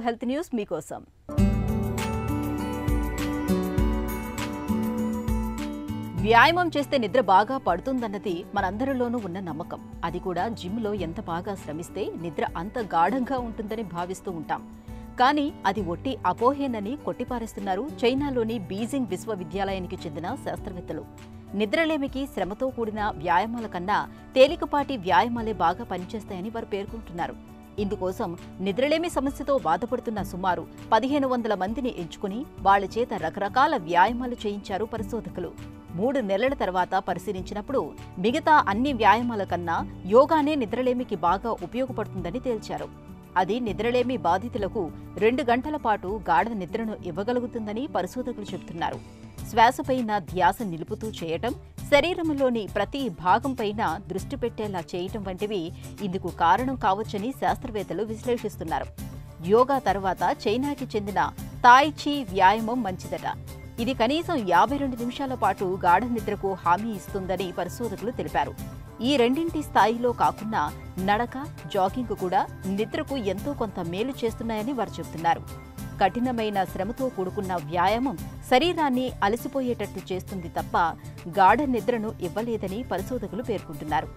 Health news మీకోసం. వ్యాయామం చేస్తే నిద్ర బాగా పడుతుందన్నది మనందరిలోనూ ఉన్న నమ్మకం. అది కూడా జిమ్లో ఎంత బాగా శ్రమిస్తే నిద్ర అంత గాఢంగా ఉంటుందని భావిస్తూ ఉంటాం. కానీ అది ఒట్టి అపోహేనని కొట్టిపారేస్తున్నారు చైనాలోని బీజింగ్ విశ్వవిద్యాలయానికి చెందిన శాస్త్రవేత్తలు. నిద్రలేమికి శ్రమతో కూడిన వ్యాయామాల కన్నా తేలికపాటి వ్యాయామాలే బాగా పనిచేస్తాయని వారు పేర్కొంటున్నారు. ఇందుకోసం నిద్రలేమి సమస్యతో బాధపడుతున్న సుమారు 1500 మందిని ఎంచుకుని వాళ్ల చేత రకరకాల వ్యాయామాలు చేయించారు పరిశోధకులు. 3 నెలల తర్వాత పరిశీలించినప్పుడు మిగతా అన్ని వ్యాయామాల కన్నా యోగానే నిద్రలేమికి బాగా ఉపయోగపడుతుందని తేల్చారు. అది నిద్రలేమి బాధితులకు 2 గంటల పాటు గాఢ నిద్రను ఇవ్వగలుగుతుందని పరిశోధకులు చెబుతున్నారు. శ్వాసపైన ధ్యాస నిలుపుతూ చేయటం, శరీరంలోని ప్రతి భాగంపైన దృష్టి పెట్టేలా చేయటం వంటివి ఇందుకు కారణం కావచ్చని శాస్త్రవేత్తలు విశ్లేషిస్తున్నారు. యోగా తర్వాత చైనాకి చెందిన తాయ్ చీ వ్యాయామం మంచిదట. ఇది కనీసం 52 నిమిషాల పాటు గాఢ నిద్రకు హామీ ఇస్తుందని పరిశోధకులు తెలిపారు. ఈ రెండింటి స్థాయిలో కాకుండా నడక, జాగింగ్ కూడా నిద్రకు ఎంతో కొంత మేలు చేస్తున్నాయని వారు చెబుతున్నారు. కఠినమైన శ్రమతో కూడుకున్న వ్యాయామం శరీరాన్ని అలసిపోయేటట్టు చేస్తుంది తప్ప గాఢ నిద్రను ఇవ్వలేదని పరిశోధకులు పేర్కొంటున్నారు.